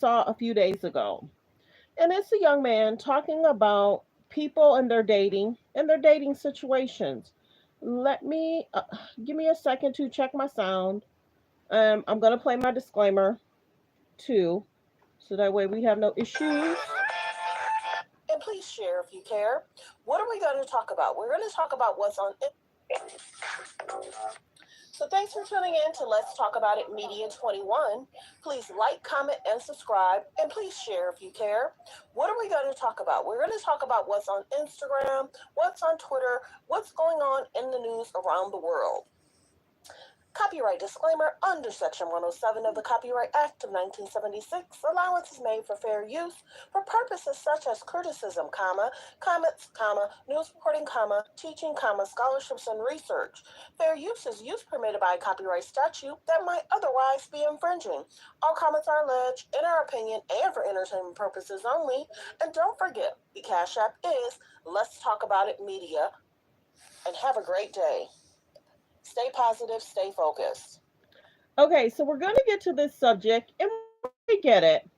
saw a few days ago. And it's a young man talking about people and their dating situations. Let me give me a second to check my sound. I'm going to play my disclaimer too, so that way we have no issues. And please share if you care. What are we going to talk about? We're going to talk about what's on. So thanks for tuning in to Let's Talk About It Media 21. Please like, comment, and subscribe, and please share if you care. What are we going to talk about? We're going to talk about what's on Instagram, what's on Twitter, what's going on in the news around the world. Copyright disclaimer: under Section 107 of the Copyright Act of 1976, allowance is made for fair use for purposes such as criticism, comments, news reporting, teaching, scholarships, and research. Fair use is use permitted by a copyright statute that might otherwise be infringing. All comments are alleged, in our opinion, and for entertainment purposes only. And don't forget, the Cash App is Let's Talk About It Media. And have a great day. Stay positive, stay focused. Okay, so we're going to get to this subject, and we get it.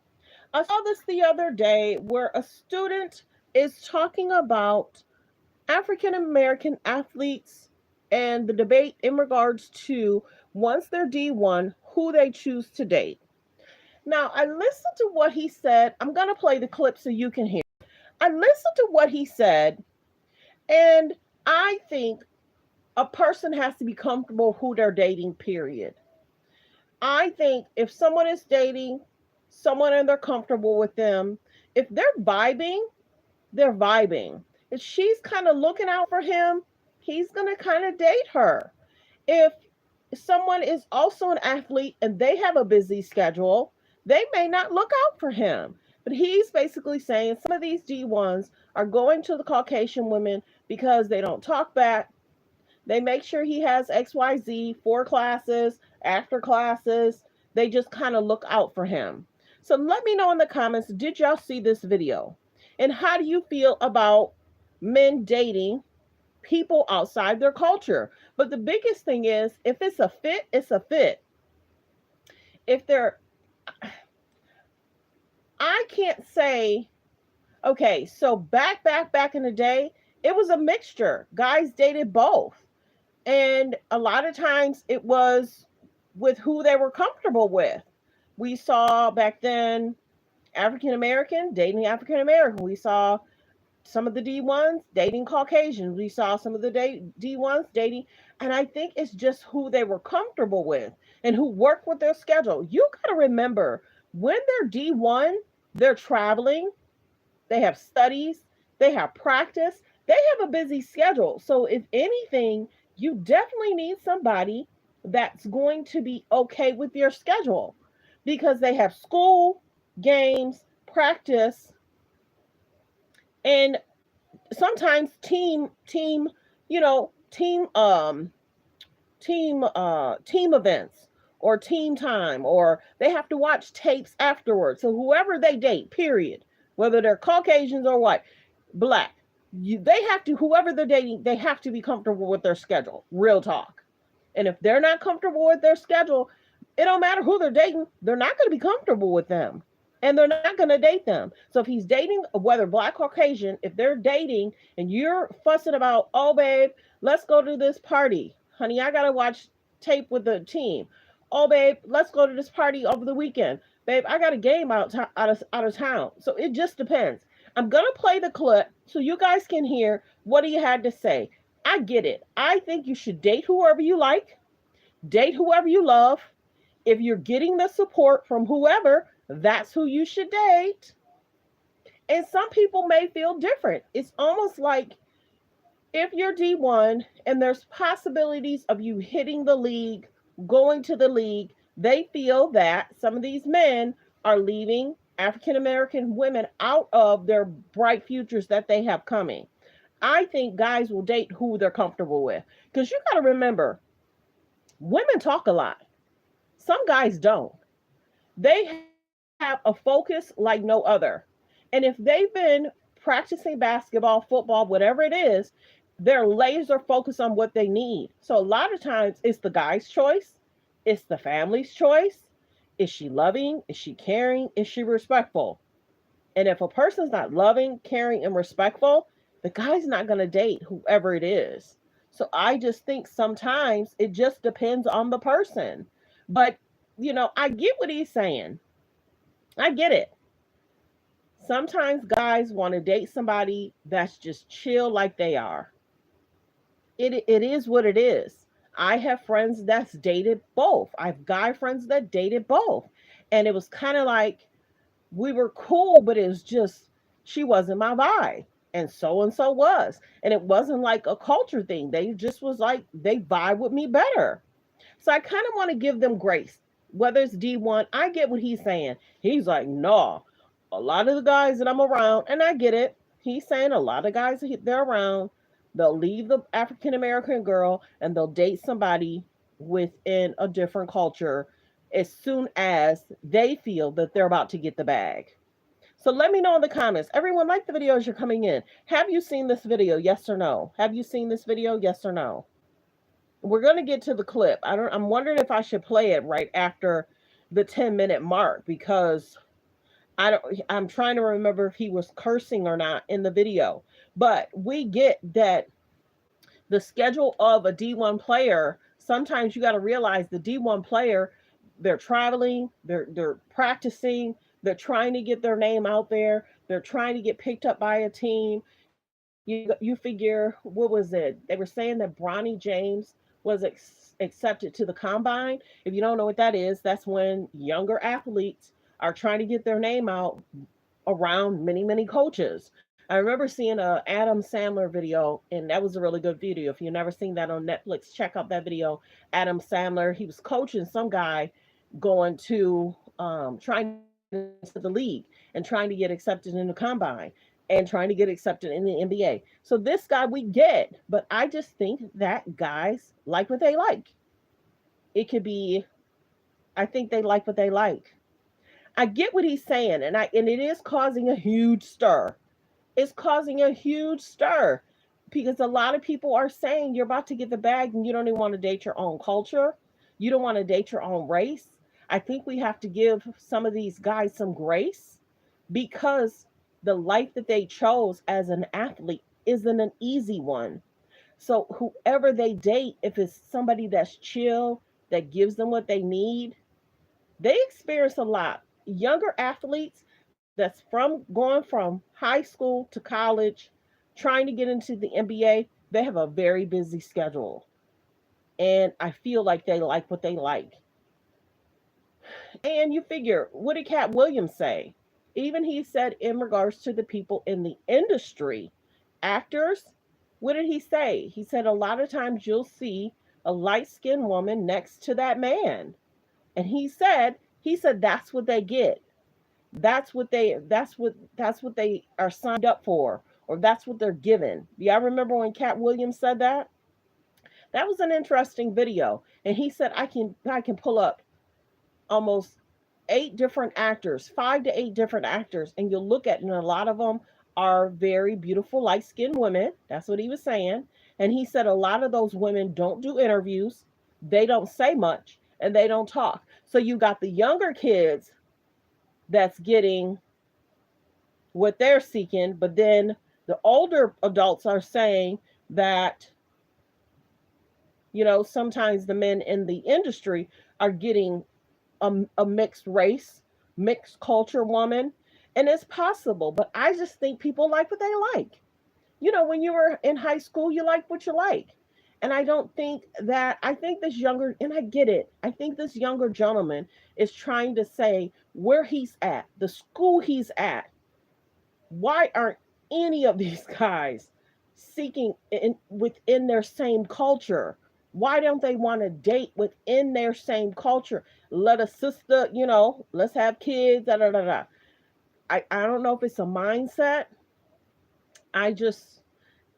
I saw this the other day where a student is talking about African American athletes and the debate in regards to once they're D1, who they choose to date. Now, I listened to what he said. I'm going to play the clip so you can hear. I listened to what he said, and I think a person has to be comfortable who they're dating, period. I think if someone is dating someone and they're comfortable with them, if they're vibing, they're vibing. If she's kind of looking out for him, he's going to kind of date her. If someone is also an athlete and they have a busy schedule, they may not look out for him. But he's basically saying some of these D1s are going to the Caucasian women because they don't talk back. They make sure he has XYZ, 4 classes, after classes. They just kind of look out for him. So let me know in the comments, did y'all see this video? And how do you feel about men dating people outside their culture? But the biggest thing is, if it's a fit, it's a fit. If they're, I can't say, okay, so back in the day, it was a mixture. Guys dated both. And a lot of times it was with who they were comfortable with. We saw back then African American dating African American. We saw some of the D1s dating Caucasians. We saw some of the D1s dating. And I think it's just who they were comfortable with and who worked with their schedule. You got to remember, when they're D1, they're traveling, they have studies, they have practice, they have a busy schedule. So if anything, you definitely need somebody that's going to be okay with your schedule, because they have school, games, practice, and sometimes you know, team events or team time, or they have to watch tapes afterwards. So whoever they date, period, whether they're Caucasians or white, black, they have to, whoever they're dating, they have to be comfortable with their schedule. Real talk. And if they're not comfortable with their schedule, it don't matter who they're dating, they're not going to be comfortable with them. And they're not going to date them. So if he's dating, whether black or Caucasian, if they're dating and you're fussing about, oh, babe, let's go to this party. Honey, I got to watch tape with the team. Oh, babe, let's go to this party over the weekend. Babe, I got a game out of town. So it just depends. I'm going to play the clip so you guys can hear what he had to say. I get it. I think you should date whoever you like, date whoever you love. If you're getting the support from whoever, that's who you should date. And some people may feel different. It's almost like if you're D1 and there's possibilities of you hitting the league, going to the league, they feel that some of these men are leaving African American women out of their bright futures that they have coming. I think guys will date who they're comfortable with. Because you got to remember, women talk a lot. Some guys don't. They have a focus like no other. And if they've been practicing basketball, football, whatever it is, they're laser focused on what they need. So a lot of times it's the guy's choice, it's the family's choice, Is she loving? Is she caring? Is she respectful? And if a person's not loving, caring, and respectful, the guy's not going to date whoever it is. So I just think sometimes it just depends on the person. But, I get what he's saying. I get it. Sometimes guys want to date somebody that's just chill like they are. It is what it is. I have friends that's dated both. I have guy friends that dated both. And it was kind of like we were cool, but it was just she wasn't my vibe. And so was. And it wasn't like a culture thing. They just was like they vibe with me better. So I kind of want to give them grace. Whether it's D1, I get what he's saying. He's like, no, a lot of the guys that I'm around, and I get it. He's saying a lot of guys they're around, they'll leave the African American girl and they'll date somebody within a different culture as soon as they feel that they're about to get the bag. So let me know in the comments. Everyone, like the video as you're coming in. Have you seen this video? Yes or no? Have you seen this video? Yes or no? We're going to get to the clip. I'm wondering if I should play it right after the 10-minute mark because I'm trying to remember if he was cursing or not in the video. But we get that the schedule of a D1 player, sometimes you got to realize the D1 player, they're traveling, they're practicing, they're trying to get their name out there, they're trying to get picked up by a team. You figure, what was it? They were saying that Bronny James was accepted to the combine. If you don't know what that is, that's when younger athletes are trying to get their name out around many, many coaches. I remember seeing a Adam Sandler video, and that was a really good video. If you've never seen that on Netflix, check out that video. Adam Sandler, he was coaching some guy going to trying to get into the league and trying to get accepted in the combine and trying to get accepted in the NBA. So this guy we get, but I just think that guys like what they like. It could be, I think they like what they like. I get what he's saying, and it is causing a huge stir. It's causing a huge stir because a lot of people are saying you're about to get the bag and you don't even want to date your own culture. You don't want to date your own race. I think we have to give some of these guys some grace because the life that they chose as an athlete isn't an easy one. So whoever they date, if it's somebody that's chill, that gives them what they need, they experience a lot. Younger athletes that's going from high school to college, trying to get into the NBA, they have a very busy schedule. And I feel like they like what they like. And you figure, what did Cat Williams say? Even he said in regards to the people in the industry, actors, what did he say? He said a lot of times you'll see a light skinned woman next to that man. And he said that's what they get. That's what they are signed up for, or that's what they're given. Yeah, I remember when Cat Williams said that. That was an interesting video. And he said I can pull up almost 8 different actors, 5 to 8 different actors, and you'll look at it, and a lot of them are very beautiful, light skinned women. That's what he was saying. And he said a lot of those women don't do interviews, they don't say much, and they don't talk. So you got the younger kids that's getting what they're seeking, but then the older adults are saying that, sometimes the men in the industry are getting a mixed race, mixed culture woman. And it's possible, but I just think people like what they like. When you were in high school, you like what you like. And I don't think that, I think this younger, and I get it, I think this younger gentleman is trying to say where he's at, the school he's at. Why aren't any of these guys seeking within their same culture? Why don't they want to date within their same culture? Let a sister, let's have kids, da da da da. I don't know if it's a mindset. I just,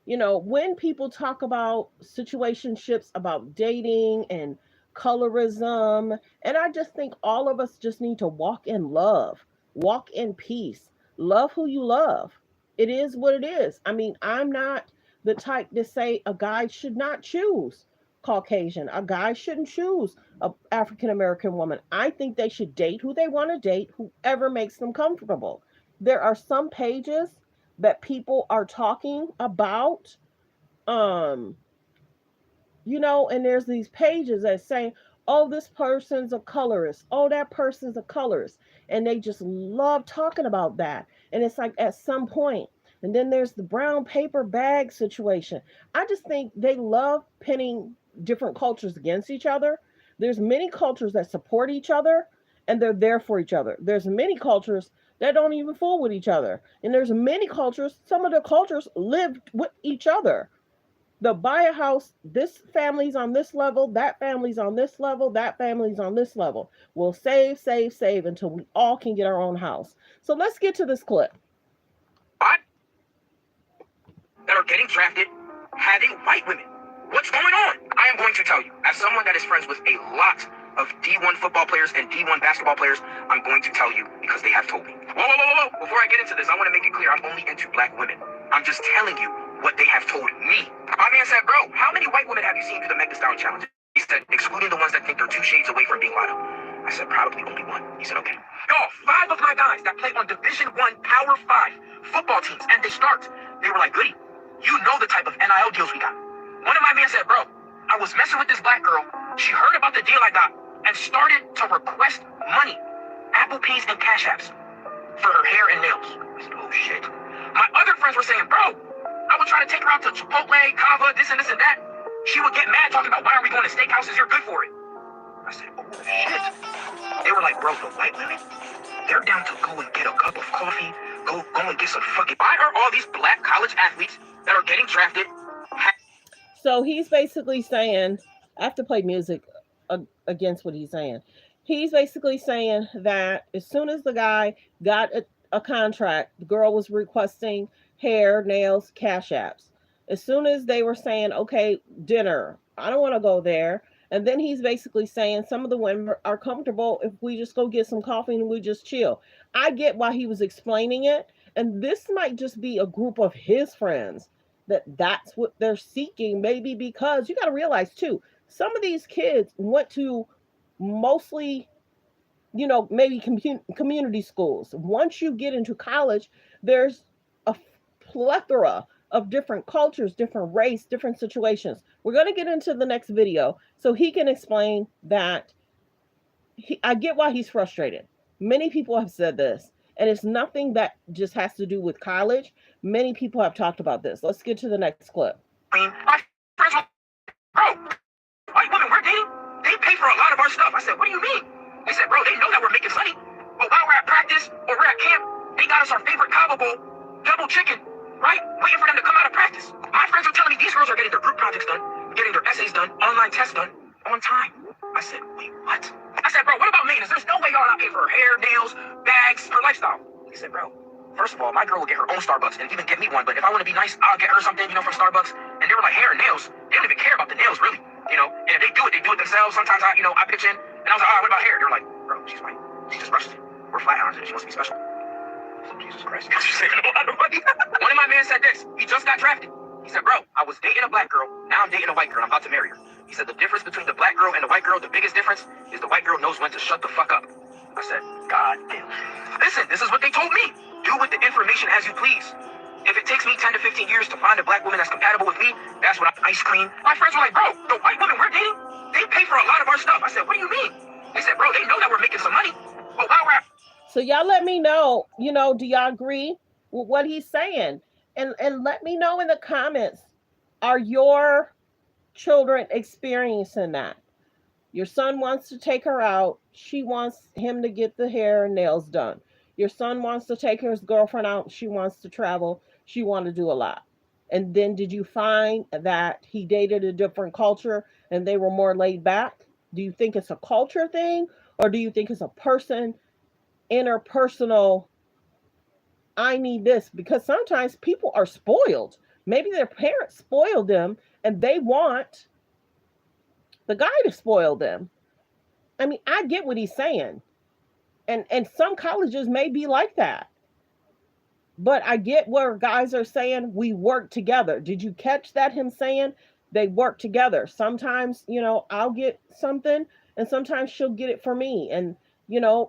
when people talk about situationships, about dating and colorism, and I just think all of us just need to walk in love, walk in peace, love who you love. It is what it is. I mean, I'm not the type to say a guy should not choose Caucasian. A guy shouldn't choose a African American woman. I think they should date who they want to date, whoever makes them comfortable. There are some pages that people are talking about, um, and there's these pages that say, oh, this person's a colorist. Oh, that person's a colorist. And they just love talking about that. And it's like at some point, and then there's the brown paper bag situation. I just think they love pinning different cultures against each other. There's many cultures that support each other and they're there for each other. There's many cultures that don't even fool with each other. And there's many cultures, some of the cultures live with each other. They'll buy a house, this family's on this level, that family's on this level, that family's on this level. We'll save until we all can get our own house. So let's get to this clip. That are getting drafted having white women. What's going on? I am going to tell you, as someone that is friends with a lot of D1 football players and D1 basketball players, I'm going to tell you because they have told me. Whoa. Before I get into this, I want to make it clear I'm only into black women. I'm just telling you what they have told me. My man said, bro, how many white women have you seen do the Meg Thee Stallion challenge? He said, excluding the ones that think they're 2 shades away from being Lotto. I said, probably only one. He said, okay. Y'all, 5 of my guys that play on Division I Power 5 football teams, and they start. They were like, Goody, you know the type of NIL deals we got. One of my men said, bro, I was messing with this black girl. She heard about the deal I got and started to request money, Apple Pays and Cash Apps, for her hair and nails. I said, oh shit. My other friends were saying, bro, I would try to take her out to Chipotle, Kava, this and that. She would get mad talking about, why are we going to steakhouses? You're good for it. I said, oh shit. They were like, bro, the white women, they're down to go and get a cup of coffee, go and get some fucking... Why are all these black college athletes that are getting drafted... So he's basically saying, I have to play music against what he's saying. He's basically saying that as soon as the guy got a contract, the girl was requesting hair, nails, Cash Apps. As soon as they were saying, okay, dinner, I don't want to go there. And then he's basically saying some of the women are comfortable if we just go get some coffee and we just chill. I get why he was explaining it. And this might just be a group of his friends that's what they're seeking. Maybe because you got to realize too, some of these kids went to mostly, maybe community schools. Once you get into college, there's a plethora of different cultures, different race, different situations. We're going to get into the next video so he can explain that. I get why he's frustrated. Many people have said this, and it's nothing that just has to do with college. Many people have talked about this. Let's get to the next clip. My friends were, bro, white women we're dating, they pay for a lot of our stuff. I said, what do you mean? They said, bro, they know that we're making money, but while we're at practice or we're at camp, they got us our favorite Cabo Bowl, double chicken, right? Waiting for them to come out of practice. My friends are telling me these girls are getting their group projects done, getting their essays done, online tests done, on time. I said, wait, what? I said, bro, what about maintenance? There's no way y'all not paying for her hair, nails, bags, her lifestyle. He said, bro, first of all, my girl will get her own Starbucks and even get me one, but if I want to be nice, I'll get her something, from Starbucks. And they were like, hair and nails. They don't even care about the nails, really, and if they do it themselves. Sometimes I pitch in, and I was like, what about hair? They were like, bro, she's white. She just brushes it. We're flat-irons and she wants to be special. So, Jesus Christ, you're saving a lot of money. One of my men said this. He just got drafted. He said, bro, I was dating a black girl. Now I'm dating a white girl. I'm about to marry her. He said, the difference between the black girl and the white girl, the biggest difference is the white girl knows when to shut the fuck up. I said, God damn. Listen, this is what they told me. Do with the information as you please. If it takes me 10 to 15 years to find a black woman that's compatible with me, that's what ice cream. My friends were like, bro, the white women we're dating, they pay for a lot of our stuff. I said, what do you mean? They said, bro, they know that we're making some money. But while we're at... So y'all let me know, do y'all agree with what he's saying? And let me know in the comments, are your children experiencing that? Your son wants to take her out. She wants him to get the hair and nails done. Your son wants to take his girlfriend out. She wants to travel. She wants to do a lot. And then did you find that he dated a different culture and they were more laid back? Do you think it's a culture thing? Or do you think it's a person, interpersonal, I need this? Because sometimes people are spoiled. Maybe their parents spoiled them and they want the guy to spoil them. I mean, I get what he's saying. And some colleges may be like that. But I get where guys are saying we work together. Did you catch that, him saying They work together. Sometimes, I'll get something and sometimes she'll get it for me. And,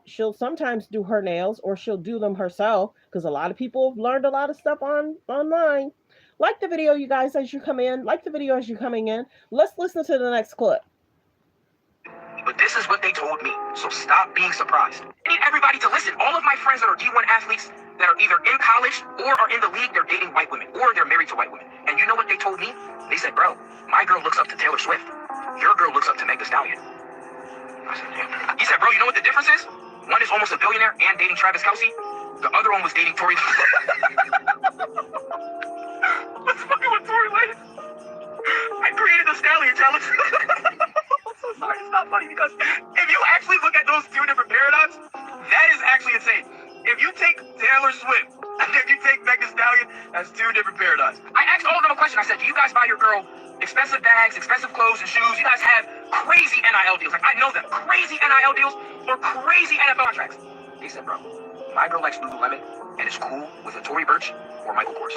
she'll sometimes do her nails or she'll do them herself because a lot of people have learned a lot of stuff online. Like the video, you guys, as you come in. Like the video as you're coming in. Let's listen to the next clip. But this is what they told me, so stop being surprised. I need everybody to listen. All of my friends that are D1 athletes that are either in college or are in the league, they're dating white women or they're married to white women. And you know what they told me? They said, bro, my girl looks up to Taylor Swift. Your girl looks up to Meg Thee Stallion. I said, yeah. He said, bro, you know what the difference is? One is almost a billionaire and dating Travis Kelce. The other one was dating Tory. What's fucking with Tory Lanez? I created the Stallion challenge. Sorry, it's not funny because if you actually look at those two different paradigms, that is actually insane. If you take Taylor Swift and if you take Meg Thee Stallion, that's two different paradigms. I asked all of them a question. I said, do you guys buy your girl expensive bags, expensive clothes and shoes? You guys have crazy NIL deals. Like, I know them. Crazy NIL deals or crazy NFL contracts. They said, bro, my girl likes Lululemon and is cool with a Tory Burch or Michael Kors.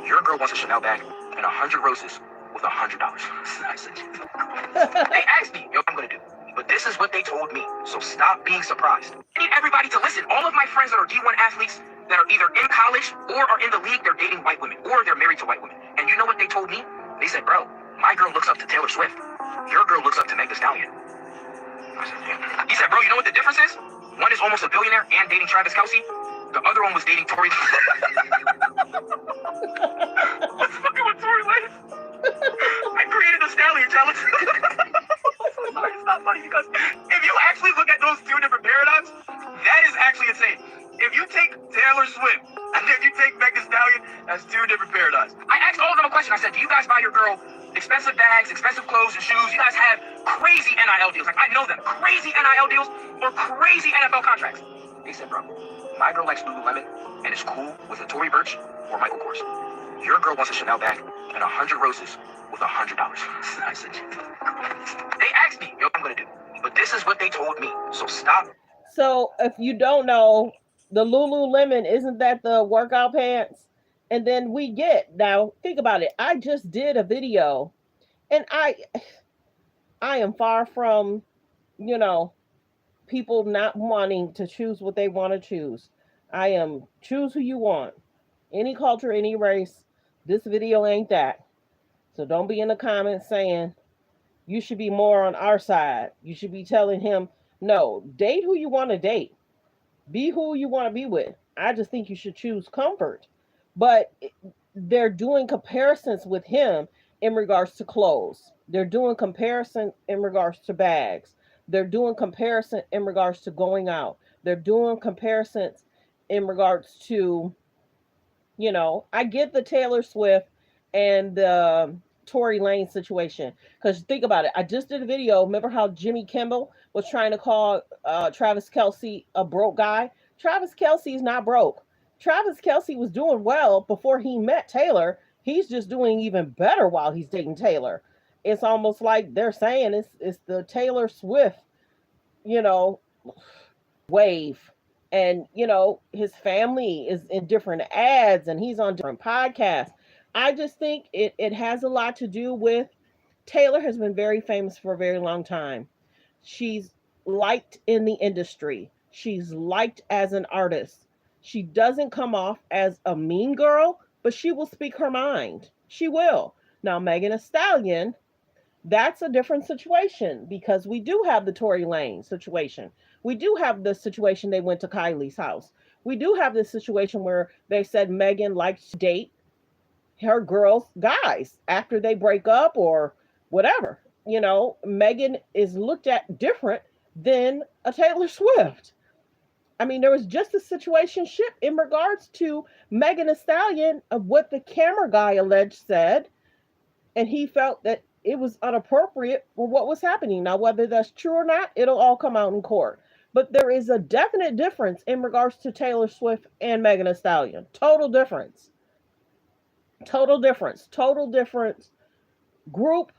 Your girl wants a Chanel bag and 100 roses with $100. I said, they asked me, what I'm going to do. But this is what they told me, so stop being surprised. I need everybody to listen. All of my friends that are D1 athletes that are either in college or are in the league, they're dating white women or they're married to white women. And you know what they told me? They said, bro, my girl looks up to Taylor Swift. Your girl looks up to Meg Thee Stallion. I said, yeah. He said, bro, you know what the difference is? One is almost a billionaire and dating Travis Kelce. The other one was dating Tory. What's fucking with Tory Lanez? I created the Stallion challenge. Sorry, it's not funny because if you actually look at those two different paradigms, that is actually insane. If you take Taylor Swift and if you take Meg Thee Stallion, that's two different paradigms. I asked all of them a question. I said, do you guys buy your girl expensive bags, expensive clothes and shoes? You guys have crazy NIL deals. Like, I know them. Crazy NIL deals or crazy NFL contracts. They said, bro, my girl likes Lululemon and is cool with a Tory Burch or Michael Kors. Your girl wants a Chanel bag and 100 roses with $100. I said, they asked me, what I'm going to do. But this is what they told me, so stop. So if you don't know, the Lululemon, isn't that the workout pants? And then now think about it. I just did a video and I am far from, people not wanting to choose what they want to choose. I am choose who you want. Any culture, any race. This video ain't that. So don't be in the comments saying you should be more on our side. You should be telling him, no, date who you want to date. Be who you want to be with. I just think you should choose comfort. But they're doing comparisons with him in regards to clothes. They're doing comparison in regards to bags. They're doing comparison in regards to going out. They're doing comparisons in regards to, I get the Taylor Swift and the Tory Lanez situation. Because think about it. I just did a video. Remember how Jimmy Kimmel was trying to call Travis Kelce a broke guy? Travis Kelce is not broke. Travis Kelce was doing well before he met Taylor. He's just doing even better while he's dating Taylor. It's almost like they're saying it's the Taylor Swift, wave. And, his family is in different ads and he's on different podcasts. I just think it has a lot to do with Taylor has been very famous for a very long time. She's liked in the industry. She's liked as an artist. She doesn't come off as a mean girl, but she will speak her mind. She will. Now, Megan Thee Stallion, that's a different situation because we do have the Tory Lanez situation. We do have the situation they went to Kylie's house. We do have this situation where they said Megan likes to date her girls, guys, after they break up or whatever. Megan is looked at different than a Taylor Swift. I mean, there was just a situationship in regards to Megan Thee Stallion of what the camera guy alleged said, and he felt that it was inappropriate for what was happening. Now, whether that's true or not, it'll all come out in court. But there is a definite difference in regards to Taylor Swift and Megan Thee Stallion. Total difference. Total difference. Total different group.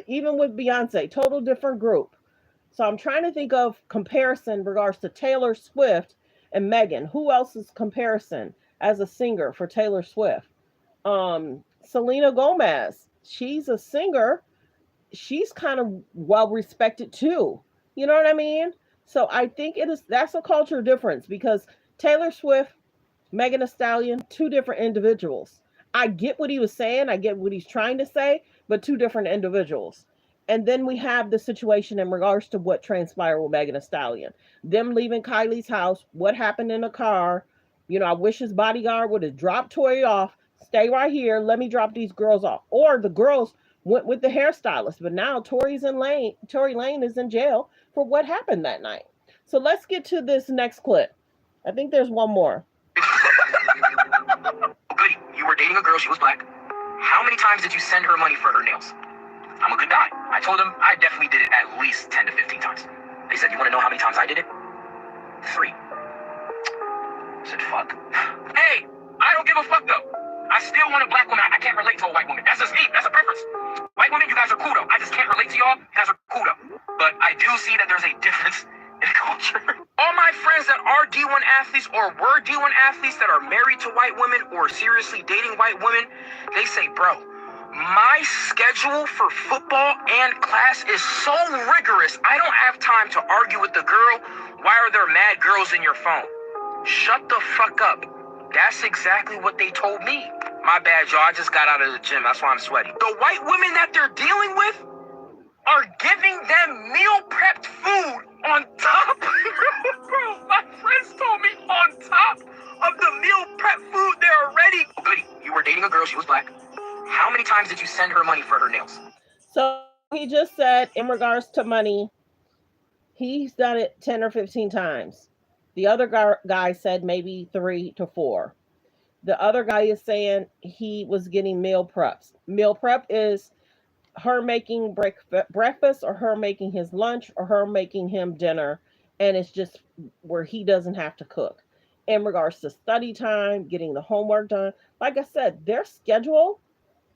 Even with Beyonce, total different group. So I'm trying to think of comparison in regards to Taylor Swift and Megan. Who else is comparison as a singer for Taylor Swift? Selena Gomez. she's a singer, she's kind of well respected too. You know what I mean? So I think that's a culture difference because Taylor Swift, Megan Thee Stallion, two different individuals. I get what he was saying, I get what he's trying to say, but two different individuals. And then we have the situation in regards to what transpired with Megan Thee Stallion. Them leaving Kylie's house, what happened in the car. You know, I wish his bodyguard would have dropped Tori off. Stay right here. Let me drop these girls off. Or the girls went with the hairstylist. But now Tory Lane is in jail for what happened that night. So let's get to this next clip. I think there's one more. Goody, you were dating a girl, she was black. How many times did you send her money for her nails? I'm a good guy. I told them I definitely did it at least 10 to 15 times. They said, you want to know how many times I did it? 3. I said, fuck. Hey, I don't give a fuck though. I still want a black woman. I can't relate to a white woman. That's just me. That's a preference. White women, you guys are cool though. I just can't relate to y'all. You guys are cool though. But I do see that there's a difference in culture. All my friends that are D1 athletes or were D1 athletes that are married to white women or seriously dating white women, they say, bro, my schedule for football and class is so rigorous. I don't have time to argue with the girl. Why are there mad girls in your phone? Shut the fuck up. That's exactly what they told me. My bad, y'all. I just got out of the gym. That's why I'm sweaty. The white women that they're dealing with are giving them meal prepped food on top. Bro, my friends told me on top of the meal prep food they're already. Goody, you were dating a girl. She was black. How many times did you send her money for her nails? So he just said in regards to money, he's done it 10 or 15 times. The other guy said maybe 3 to 4. The other guy is saying he was getting meal preps. Meal prep is her making breakfast or her making his lunch or her making him dinner. And it's just where he doesn't have to cook. In regards to study time, getting the homework done, like I said, their schedule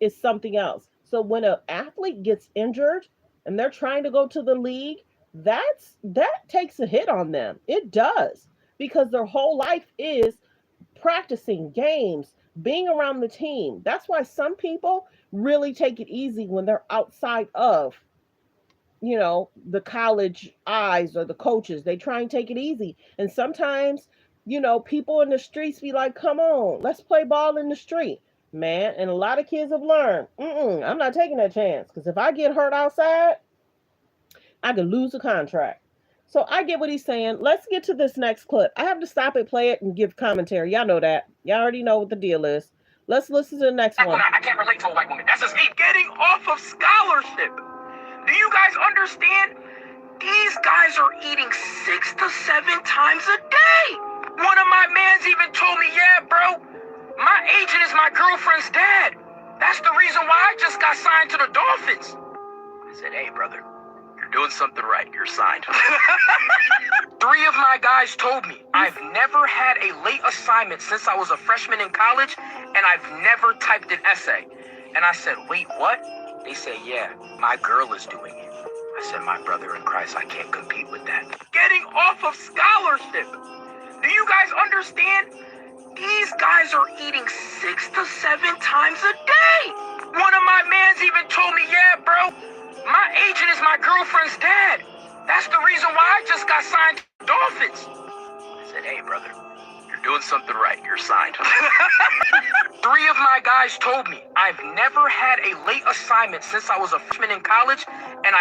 is something else. So when an athlete gets injured and they're trying to go to the league, that takes a hit on them. It does, because their whole life is practicing games, being around the team. That's why some people really take it easy when they're outside of, you know, the college eyes or the coaches. They try and take it easy. And sometimes, you know, people in the streets be like, come on, let's play ball in the street. Man, and a lot of kids have learned, I'm not taking that chance, because if I get hurt outside, I could lose a contract. So I get what he's saying. Let's get to this next clip. I have to stop it, play it, and give commentary. Y'all know that. Y'all already know what the deal is. Let's listen to the next one. I can't relate to a white woman. That's just me getting off of scholarship. Do you guys understand? These guys are eating 6 to 7 times a day. One of my mans even told me, yeah, bro, my agent is my girlfriend's dad. That's the reason why I just got signed to the Dolphins. I said, hey, brother, you're doing something right. You're signed. 3 of my guys told me I've never had a late assignment since I was a freshman in college, and I've never typed an essay. And I said, wait, what? They say, yeah, my girl is doing it. I said, my brother in Christ, I can't compete with that. Getting off of scholarship. Do you guys understand? These guys are eating 6 to 7 times a day. One of my mans even told me, yeah, bro, my agent is my girlfriend's dad. That's the reason why I just got signed to the Dolphins. I said, hey, brother, you're doing something right. You're signed. 3 of my guys told me I've never had a late assignment since I was a freshman in college, and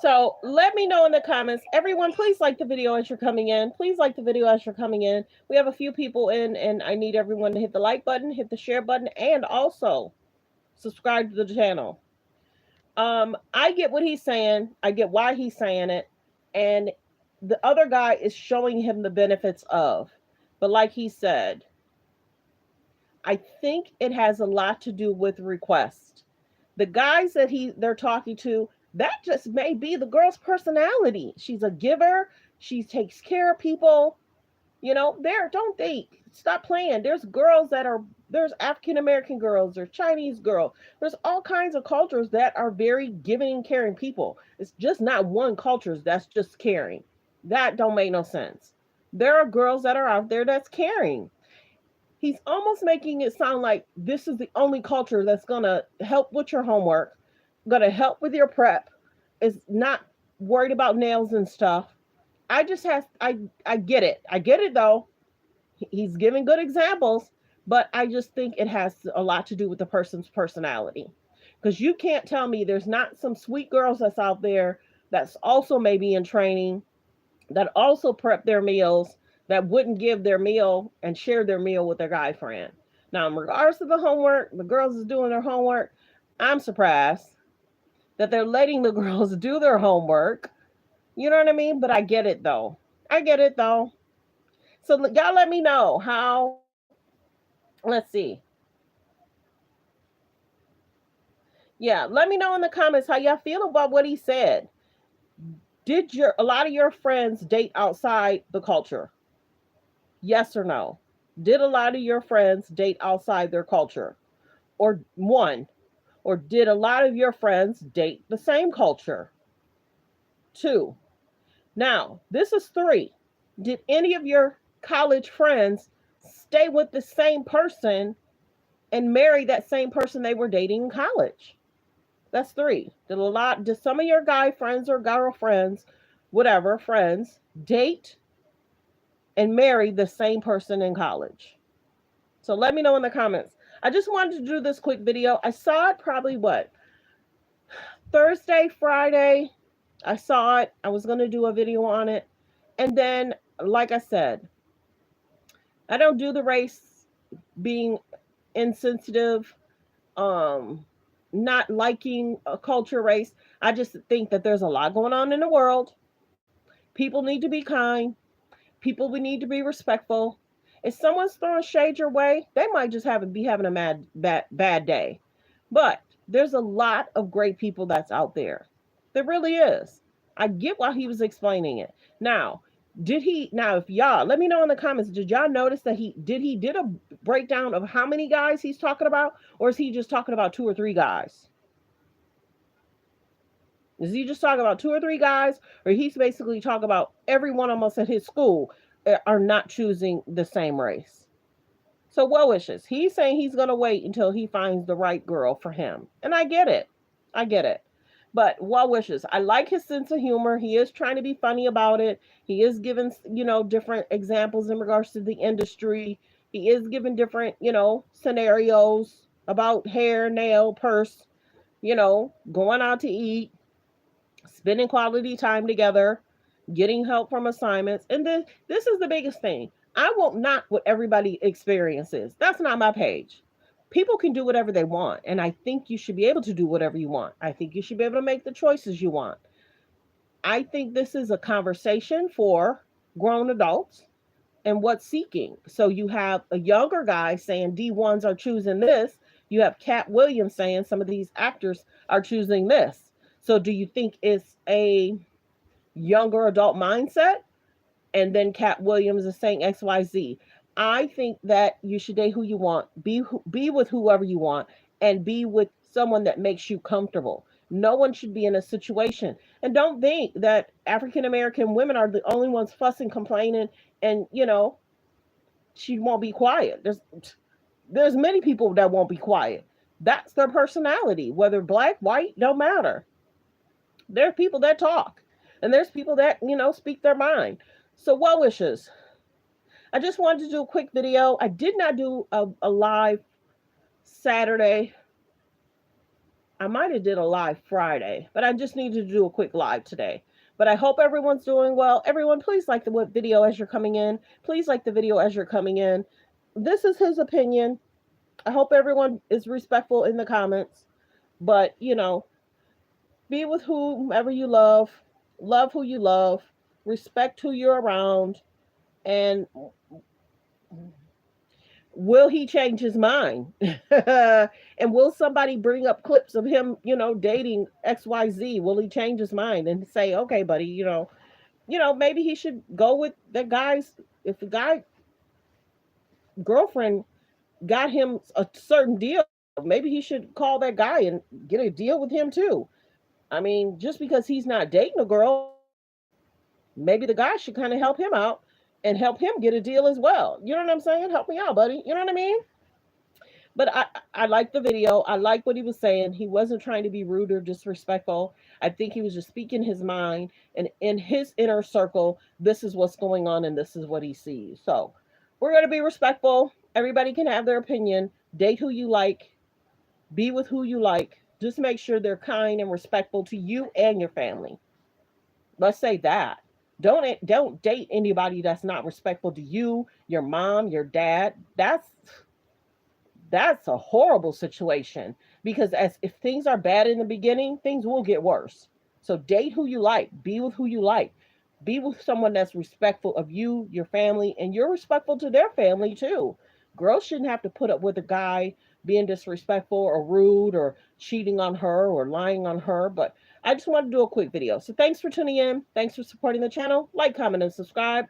So let me know in the comments. Everyone, please like the video as you're coming in. Please like the video as you're coming in. We have a few people in, and I need everyone to hit the like button, hit the share button, and also subscribe to the channel. I get what he's saying. I get why he's saying it. And the other guy is showing him the benefits of. But like he said, I think it has a lot to do with request. The guys that they're talking to, that just may be the girl's personality. She's a giver. She takes care of people. You know, stop playing. There's girls there's African-American girls, there's Chinese girls. There's all kinds of cultures that are very giving and caring people. It's just not one culture that's just caring. That don't make no sense. There are girls that are out there that's caring. he's almost making it sound like this is the only culture that's going to help with your homework, going to help with your prep, is not worried about nails and stuff. I get it. I get it though. He's giving good examples, but I just think it has a lot to do with the person's personality. Because you can't tell me there's not some sweet girls that's out there that's also maybe in training, that also prep their meals, that wouldn't give their meal and share their meal with their guy friend. Now, in regards to the homework, the girls is doing their homework. I'm surprised that they're letting the girls do their homework. You know what I mean? But I get it though. I get it though. So y'all let me know how. Let's see. Yeah, let me know in the comments how y'all feel about what he said. Did a lot of your friends date outside the culture? Yes or no? Did a lot of your friends date outside their culture? Or one, or did a lot of your friends date the same culture? Two. Now, this is three. Did any of your college friends stay with the same person and marry that same person they were dating in college? That's three. Did some of your guy friends or girlfriends, whatever, friends, date and marry the same person in college? So let me know in the comments. I just wanted to do this quick video. I saw it probably Thursday, Friday. I saw it. I was going to do a video on it. And then, like I said, I don't do the race being insensitive, not liking a culture race. I just think that there's a lot going on in the world. People need to be kind. People, we need to be respectful. If someone's throwing shade your way, they might just be having a bad day. But there's a lot of great people that's out there. There really is. I get why he was explaining it. Now, if y'all, let me know in the comments, did y'all notice that he did a breakdown of how many guys he's talking about? Or is he just talking about 2 or 3 guys? Is he just talking about 2 or 3 guys? Or he's basically talking about everyone almost at his school are not choosing the same race? So well wishes. He's saying he's going to wait until he finds the right girl for him. And I get it. I get it. But well wishes. I like his sense of humor. He is trying to be funny about it. He is giving, different examples in regards to the industry. He is giving different, scenarios about hair, nail, purse, going out to eat, spending quality time together, getting help from assignments. And then this is the biggest thing. I won't knock what everybody experiences. That's not my page. People can do whatever they want. And I think you should be able to do whatever you want. I think you should be able to make the choices you want. I think this is a conversation for grown adults and what's seeking. So you have a younger guy saying D1s are choosing this. You have Cat Williams saying some of these actors are choosing this. So do you think it's a younger adult mindset? And then Cat Williams is saying XYZ. I think that you should date who you want, be with whoever you want, and be with someone that makes you comfortable. No one should be in a situation. And don't think that African American women are the only ones fussing, complaining, and she won't be quiet. There's many people that won't be quiet. That's their personality. Whether black, white, don't matter. There are people that talk, and there's people that speak their mind. So well wishes. I just wanted to do a quick video. I did not do a live Saturday. I might have did a live Friday, but I just needed to do a quick live today. But I hope everyone's doing well. Everyone, please like the video as you're coming in. Please like the video as you're coming in. This is his opinion. I hope everyone is respectful in the comments. But, be with whomever you love who you love, respect who you're around, and will he change his mind? And will somebody bring up clips of him, dating XYZ? Will he change his mind and say, okay, buddy, maybe he should go with the guys. If the guy girlfriend got him a certain deal, maybe he should call that guy and get a deal with him too. I mean, just because he's not dating a girl, maybe the guy should kind of help him out. and help him get a deal as well. You know what I'm saying? Help me out, buddy. You know what I mean? But I like the video. I like what he was saying. He wasn't trying to be rude or disrespectful. I think he was just speaking his mind. And in his inner circle, this is what's going on and this is what he sees. So we're going to be respectful. Everybody can have their opinion. Date who you like. Be with who you like. Just make sure they're kind and respectful to you and your family. Let's say that. Don't date anybody that's not respectful to you, your mom, your dad. That's a horrible situation because as if things are bad in the beginning, things will get worse. So date who you like, be with who you like. Be with someone that's respectful of you, your family, and you're respectful to their family too. Girls shouldn't have to put up with a guy being disrespectful or rude or cheating on her or lying on her. But I just wanted to do a quick video. So thanks for tuning in. Thanks for supporting the channel. Like, comment, and subscribe.